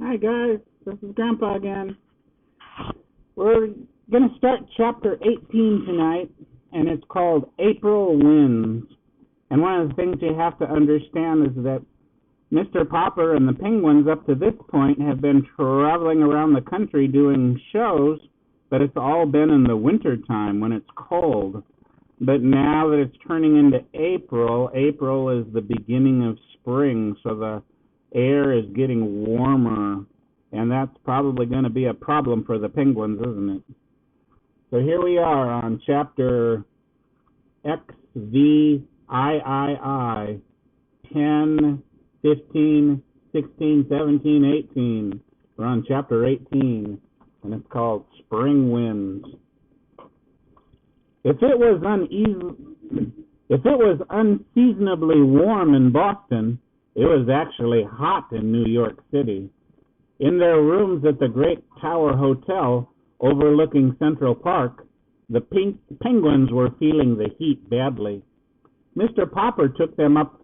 Hi guys, this is Grandpa again. We're going to start chapter 18 tonight, and it's called April Winds. And one of the things you have to understand is that Mr. Popper and the Penguins up to this point have been traveling around the country doing shows, but it's all been in the winter time when it's cold. But now that it's turning into April is the beginning of spring, so the air is getting warmer, and that's probably going to be a problem for the Penguins, isn't it? So here we are on chapter XVIII, 10, 15, 16, 17, 18. We're on chapter 18, and it's called Spring Winds. If it was unseasonably warm in Boston, it was actually hot in New York City. In their rooms at the Great Tower Hotel overlooking Central Park, the Penguins were feeling the heat badly. Mr. Popper took them up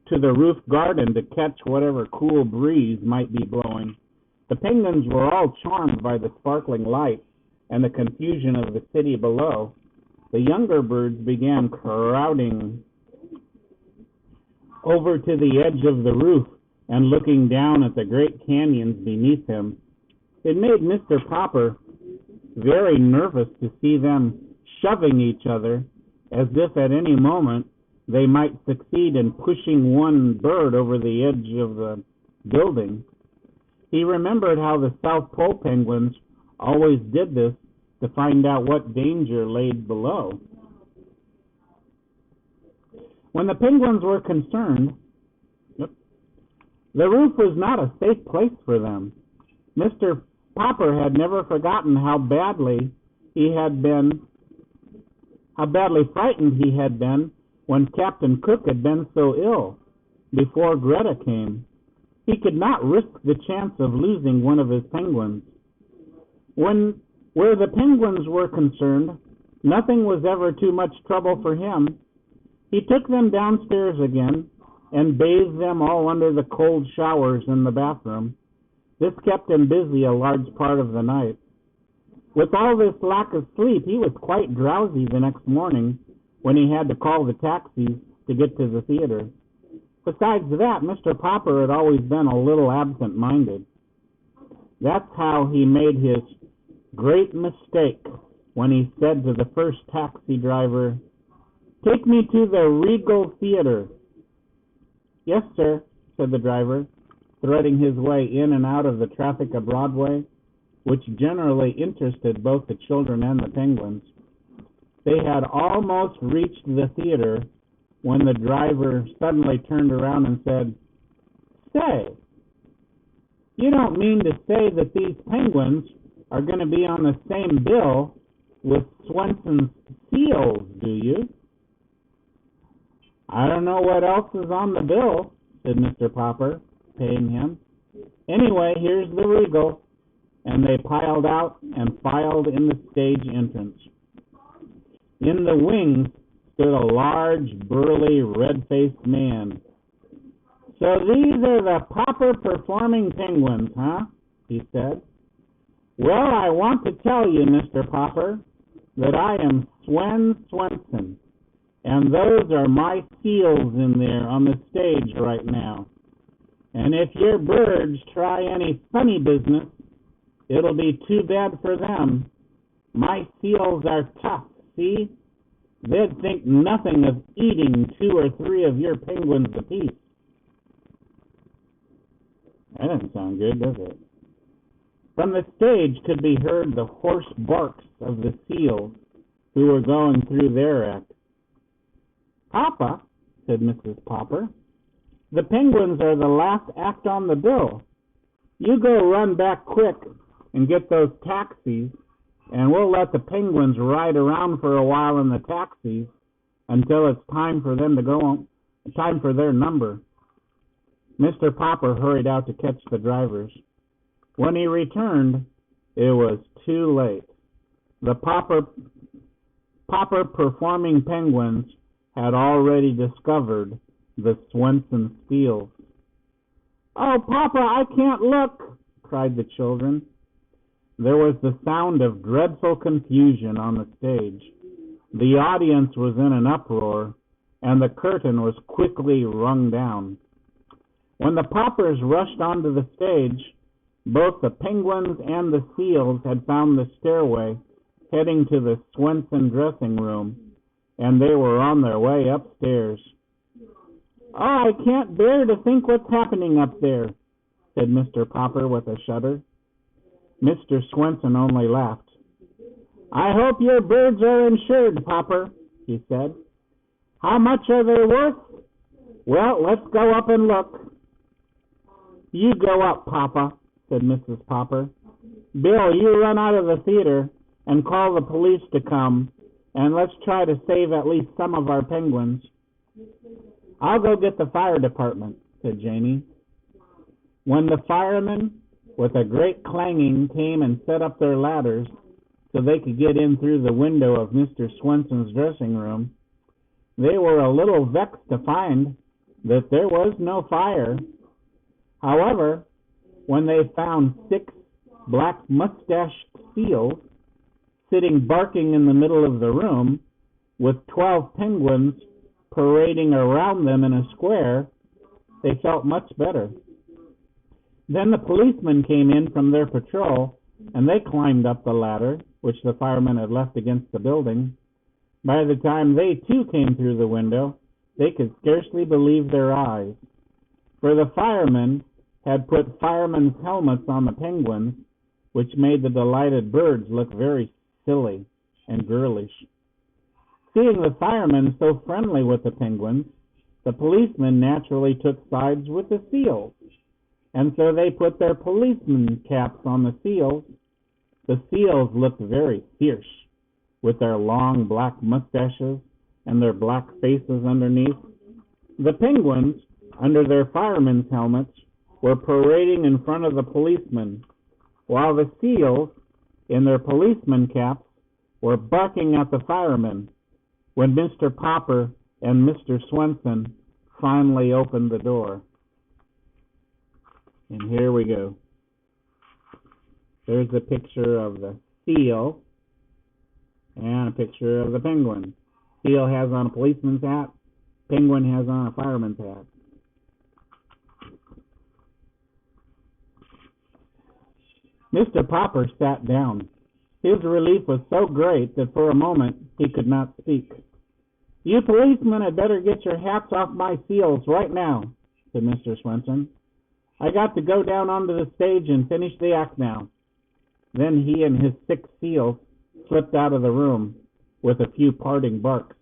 to the roof garden to catch whatever cool breeze might be blowing. The Penguins were all charmed by the sparkling light and the confusion of the city below. The younger birds began crowding over to the edge of the roof and looking down at the great canyons beneath him. It made Mr. Popper very nervous to see them shoving each other as if at any moment they might succeed in pushing one bird over the edge of the building. He remembered how the South Pole penguins always did this to find out what danger lay below. When the Penguins were concerned, the roof was not a safe place for them. Mr. Popper had never forgotten how badly frightened he had been when Captain Cook had been so ill before Greta came. He could not risk the chance of losing one of his penguins. Where the Penguins were concerned, nothing was ever too much trouble for him. He took them downstairs again and bathed them all under the cold showers in the bathroom. This kept him busy a large part of the night. With all this lack of sleep, he was quite drowsy the next morning when he had to call the taxis to get to the theater. Besides that, Mr. Popper had always been a little absent-minded. That's how he made his great mistake when he said to the first taxi driver, "Take me to the Regal Theater." "Yes, sir," said the driver, threading his way in and out of the traffic of Broadway, which generally interested both the children and the Penguins. They had almost reached the theater when the driver suddenly turned around and said, "Say, you don't mean to say that these Penguins are going to be on the same bill with Swenson's seals, do you?" "I don't know what else is on the bill," said Mr. Popper, paying him. "Anyway, here's the Regal." And they piled out and filed in the stage entrance. In the wings stood a large, burly, red-faced man. "So these are the Popper performing penguins, huh?" he said. "Well, I want to tell you, Mr. Popper, that I am Swenson, and those are my seals in there on the stage right now. And if your birds try any funny business, it'll be too bad for them. My seals are tough, see? They'd think nothing of eating 2 or 3 of your penguins apiece." That doesn't sound good, does it? From the stage could be heard the hoarse barks of the seals who were going through their act. "Papa," said Mrs. Popper, "the Penguins are the last act on the bill. You go run back quick and get those taxis, and we'll let the Penguins ride around for a while in the taxis until it's time for them to go on, time for their number." Mr. Popper hurried out to catch the drivers. When he returned, it was too late. The Popper performing penguins had already discovered the Swenson seals. "Oh, Papa, I can't look," cried the children. There was the sound of dreadful confusion on the stage. The audience was in an uproar, and the curtain was quickly rung down. When the paupers rushed onto the stage, both the penguins and the seals had found the stairway heading to the Swenson dressing room, and they were on their way upstairs. "Oh, I can't bear to think what's happening up there," said Mr. Popper with a shudder. Mr. Swenson only laughed. "I hope your birds are insured, Popper," he said. "How much are they worth?" "Well, let's go up and look." "You go up, Papa," said Mrs. Popper. "Bill, you run out of the theater and call the police to come, and let's try to save at least some of our penguins." "I'll go get the fire department," said Janie. When the firemen, with a great clanging, came and set up their ladders so they could get in through the window of Mr. Swenson's dressing room, they were a little vexed to find that there was no fire. However, when they found 6 black mustached seals sitting barking in the middle of the room, with 12 penguins parading around them in a square, they felt much better. Then the policemen came in from their patrol, and they climbed up the ladder, which the firemen had left against the building. By the time they too came through the window, they could scarcely believe their eyes, for the firemen had put firemen's helmets on the penguins, which made the delighted birds look very silly and girlish. Seeing the firemen so friendly with the penguins, the policemen naturally took sides with the seals, and so they put their policeman caps on the seals. The seals looked very fierce, with their long black mustaches and their black faces underneath. The penguins, under their firemen's helmets, were parading in front of the policemen, while the seals, in their policeman caps, were barking at the firemen, when Mr. Popper and Mr. Swenson finally opened the door. And here we go. There's a picture of the seal and a picture of the penguin. Seal has on a policeman's hat. Penguin has on a fireman's hat. Mr. Popper sat down. His relief was so great that for a moment he could not speak. "You policemen had better get your hats off my seals right now," said Mr. Swenson. "I got to go down onto the stage and finish the act now." Then he and his 6 seals slipped out of the room with a few parting barks.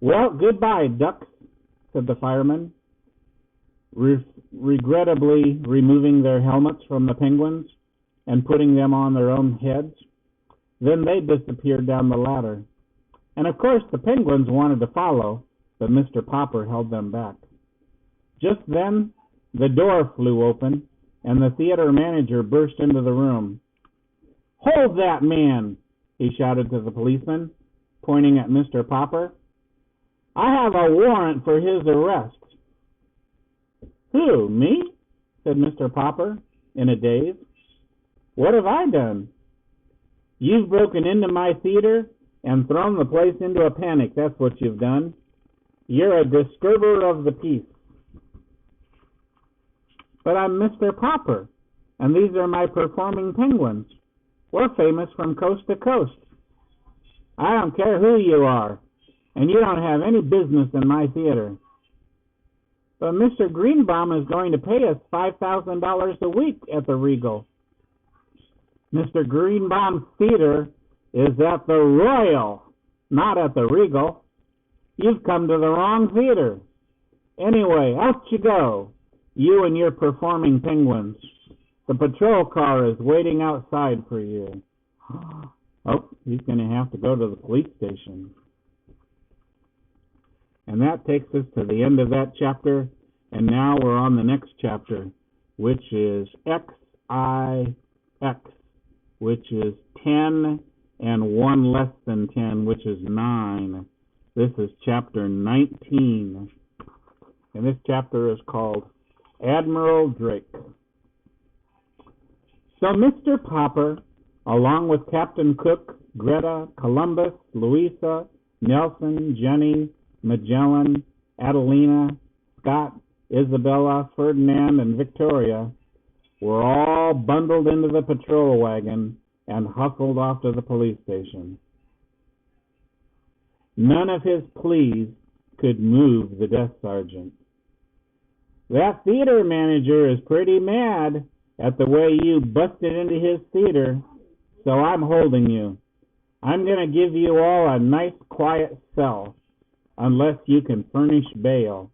"Well, goodbye, ducks," said the firemen, regrettably removing their helmets from the penguins and putting them on their own heads. Then they disappeared down the ladder. And of course the penguins wanted to follow, but Mr. Popper held them back. Just then the door flew open, and the theater manager burst into the room. "Hold that man!" he shouted to the policeman, pointing at Mr. Popper. "I have a warrant for his arrest." "Who, me?" said Mr. Popper, in a daze. "What have I done?" "You've broken into my theater and thrown the place into a panic, that's what you've done. You're a disturber of the peace." "But I'm Mr. Popper, and these are my performing penguins. We're famous from coast to coast." "I don't care who you are, and you don't have any business in my theater." "But Mr. Greenbaum is going to pay us $5,000 a week at the Regal." "Mr. Greenbaum's theater is at the Royal, not at the Regal. You've come to the wrong theater. Anyway, out you go, you and your performing penguins. The patrol car is waiting outside for you." Oh, he's going to have to go to the police station. And that takes us to the end of that chapter, and now we're on the next chapter, which is XIX, which is 10 and 1 less than 10, which is 9. This is chapter 19, and this chapter is called Admiral Drake. So Mr. Popper, along with Captain Cook, Greta, Columbus, Louisa, Nelson, Jenny, Magellan, Adelina, Scott, Isabella, Ferdinand, and Victoria, were all bundled into the patrol wagon and hustled off to the police station. None of his pleas could move the desk sergeant. That theater manager is pretty mad at the way you busted into his theater, so I'm holding you. I'm going to give you all a nice quiet cell, unless you can furnish bail.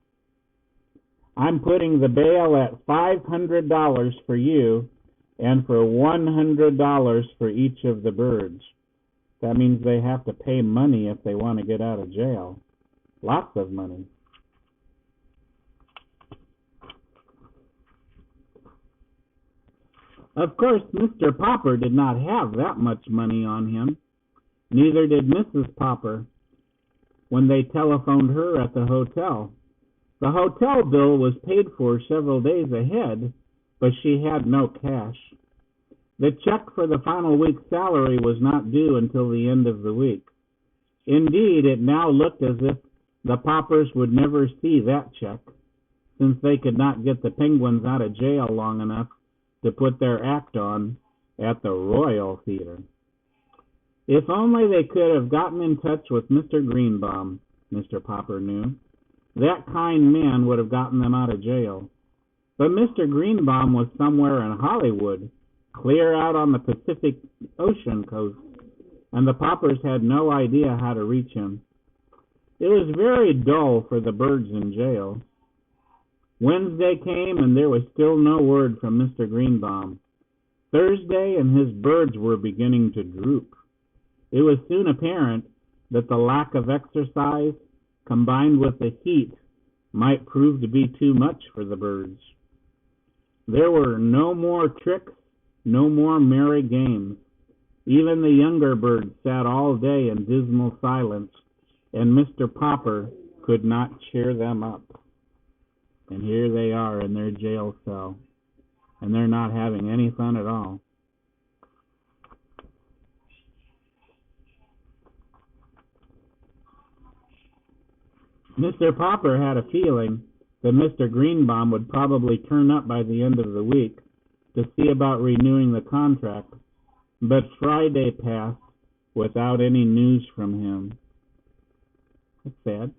I'm putting the bail at $500 for you and for $100 for each of the birds. That means they have to pay money if they want to get out of jail. Lots of money. Of course, Mr. Popper did not have that much money on him. Neither did Mrs. Popper when they telephoned her at the hotel. The hotel bill was paid for several days ahead, but she had no cash. The check for the final week's salary was not due until the end of the week. Indeed, it now looked as if the Poppers would never see that check, since they could not get the Penguins out of jail long enough to put their act on at the Royal Theater. If only they could have gotten in touch with Mr. Greenbaum, Mr. Popper knew. That kind man would have gotten them out of jail. But Mr. Greenbaum was somewhere in Hollywood, clear out on the Pacific Ocean coast, and the Poppers had no idea how to reach him. It was very dull for the birds in jail. Wednesday came, and there was still no word from Mr. Greenbaum. Thursday, and his birds were beginning to droop. It was soon apparent that the lack of exercise, combined with the heat, might prove to be too much for the birds. There were no more tricks, no more merry games. Even the younger birds sat all day in dismal silence, and Mr. Popper could not cheer them up. And here they are in their jail cell, and they're not having any fun at all. Mr. Popper had a feeling that Mr. Greenbaum would probably turn up by the end of the week to see about renewing the contract, but Friday passed without any news from him. That's sad.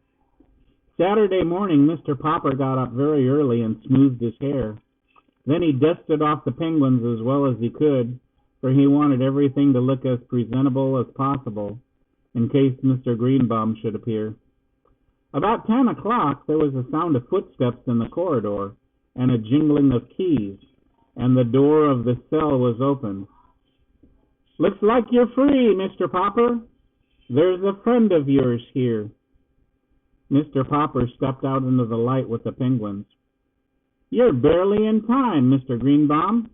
Saturday morning, Mr. Popper got up very early and smoothed his hair. Then he dusted off the penguins as well as he could, for he wanted everything to look as presentable as possible, in case Mr. Greenbaum should appear. About 10 o'clock, there was a sound of footsteps in the corridor, and a jingling of keys, and the door of the cell was opened. "Looks like you're free, Mr. Popper. There's a friend of yours here." Mr. Popper stepped out into the light with the penguins. "You're barely in time, Mr. Greenbaum,"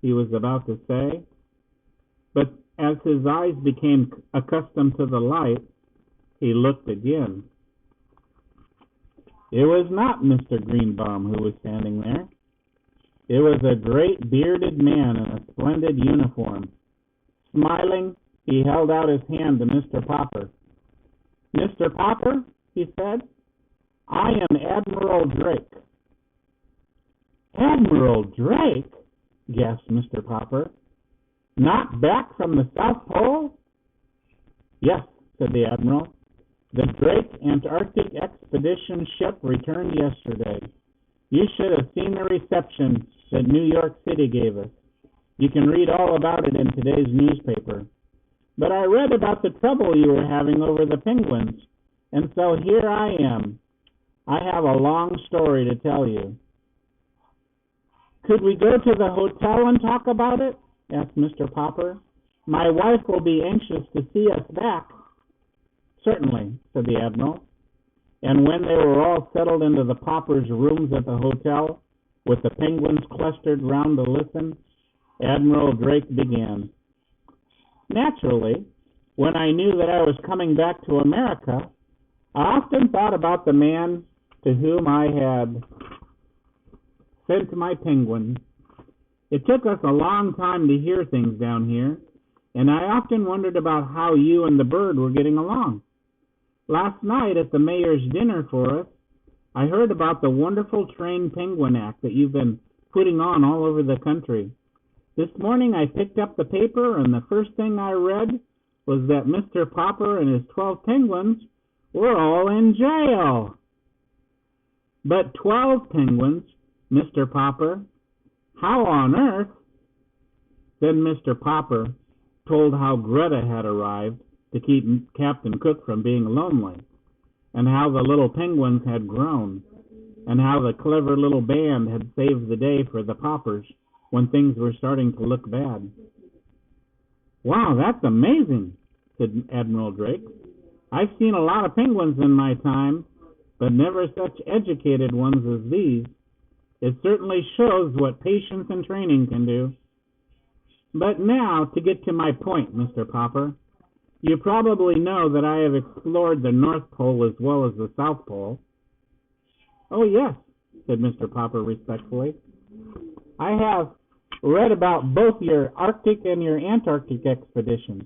he was about to say, but as his eyes became accustomed to the light, he looked again. It was not Mr. Greenbaum who was standing there. It was a great bearded man in a splendid uniform. Smiling, he held out his hand to Mr. Popper. "Mr. Popper," he said, "I am Admiral Drake." "Admiral Drake?" gasped Mr. Popper. "Not back from the South Pole?" "Yes," said the Admiral. "The Drake Antarctic Expedition ship returned yesterday. You should have seen the reception that New York City gave us. You can read all about it in today's newspaper. But I read about the trouble you were having over the penguins, and so here I am. I have a long story to tell you." "Could we go to the hotel and talk about it?" asked Mr. Popper. "My wife will be anxious to see us back." "Certainly," said the Admiral. And when they were all settled into the Poppers' rooms at the hotel, with the penguins clustered round to listen, Admiral Drake began. "Naturally, when I knew that I was coming back to America, I often thought about the man to whom I had sent my penguin. It took us a long time to hear things down here, and I often wondered about how you and the bird were getting along. Last night at the mayor's dinner for us, I heard about the wonderful trained penguin act that you've been putting on all over the country. This morning I picked up the paper, and the first thing I read was that Mr. Popper and his 12 penguins were all in jail. But 12 penguins, Mr. Popper? How on earth? Then Mr. Popper told how Greta had arrived to keep Captain Cook from being lonely, and how the little penguins had grown, and how the clever little band had saved the day for the Poppers when things were starting to look bad. Wow, that's amazing, said Admiral Drake. I've seen a lot of penguins in my time, but never such educated ones as these. It certainly shows what patience and training can do. But now, to get to my point, Mr. Popper, you probably know that I have explored the North Pole as well as the South Pole. Oh, yes, said Mr. Popper respectfully. I have read about both your Arctic and your Antarctic expeditions.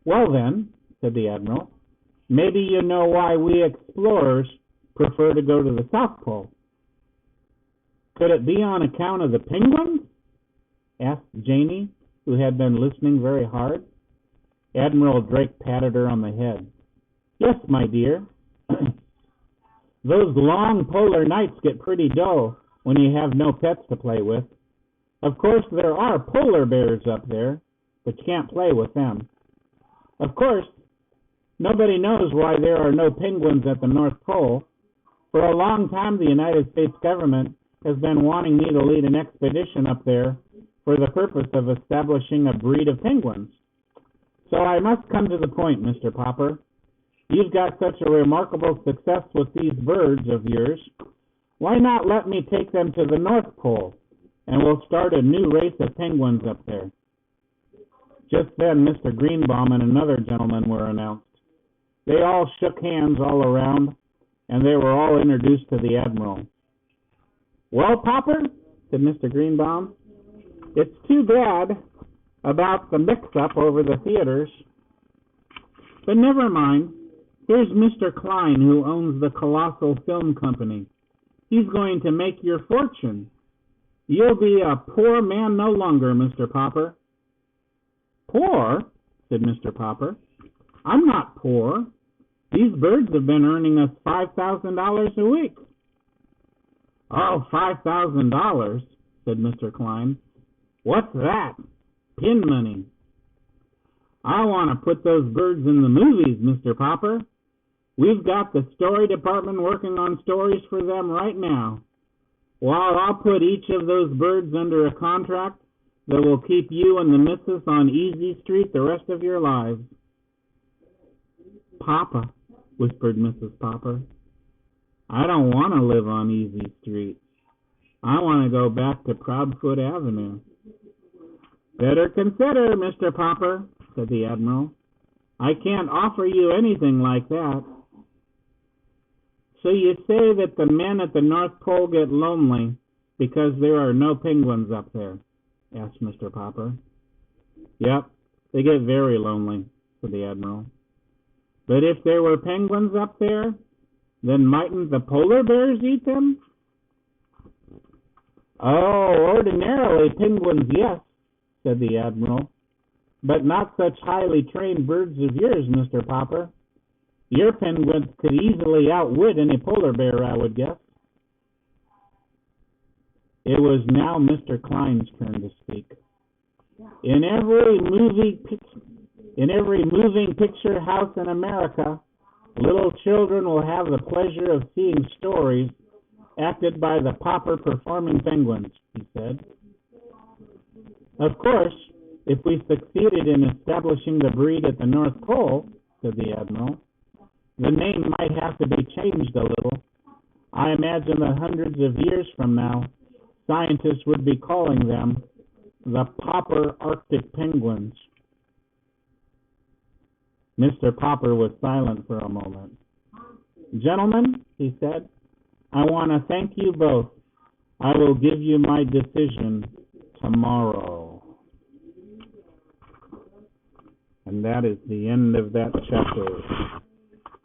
Well then, said the Admiral, maybe you know why we explorers prefer to go to the South Pole. Could it be on account of the penguins? Asked Janie, who had been listening very hard. Admiral Drake patted her on the head. Yes, my dear. Those long polar nights get pretty dull when you have no pets to play with. Of course, there are polar bears up there, but you can't play with them. Of course, nobody knows why there are no penguins at the North Pole. For a long time, the United States government has been wanting me to lead an expedition up there for the purpose of establishing a breed of penguins. So I must come to the point, Mr. Popper. You've got such a remarkable success with these birds of yours. Why not let me take them to the North Pole, and we'll start a new race of penguins up there? Just then, Mr. Greenbaum and another gentleman were announced. They all shook hands all around, and they were all introduced to the Admiral. Well, Popper, said Mr. Greenbaum, it's too bad about the mix-up over the theaters. But never mind. Here's Mr. Klein, who owns the Colossal Film Company. He's going to make your fortune. You'll be a poor man no longer, Mr. Popper. Poor? Said Mr. Popper. I'm not poor. These birds have been earning us $5,000 a week. Oh, $5,000, said Mr. Klein. What's that? Pin money. I want to put those birds in the movies, Mr. Popper. We've got the story department working on stories for them right now. Well, I'll put each of those birds under a contract that will keep you and the missus on Easy Street the rest of your lives. Papa, whispered Mrs. Popper, I don't want to live on Easy Street. I want to go back to Proudfoot Avenue. Better consider, Mr. Popper, said the Admiral. I can't offer you anything like that. So you say that the men at the North Pole get lonely because there are no penguins up there? Asked Mr. Popper. Yep, they get very lonely, said the Admiral. But if there were penguins up there, then mightn't the polar bears eat them? Oh, ordinarily penguins, yes, said the Admiral, but not such highly trained birds as yours, Mr. Popper. Your penguins could easily outwit any polar bear, I would guess. It was now Mr. Klein's turn to speak. In every moving picture house in America, little children will have the pleasure of seeing stories acted by the Popper performing penguins, he said. Of course, if we succeeded in establishing the breed at the North Pole, said the Admiral, the name might have to be changed a little. I imagine that hundreds of years from now, scientists would be calling them the Popper Arctic penguins. Mr. Popper was silent for a moment. Gentlemen, he said, I want to thank you both. I will give you my decision tomorrow. And that is the end of that chapter.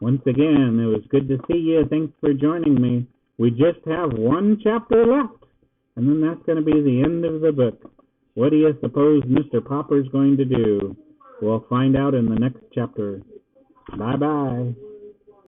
Once again, it was good to see you. Thanks for joining me. We just have one chapter left, and then that's going to be the end of the book. What do you suppose Mr. Popper's going to do? We'll find out in the next chapter. Bye-bye.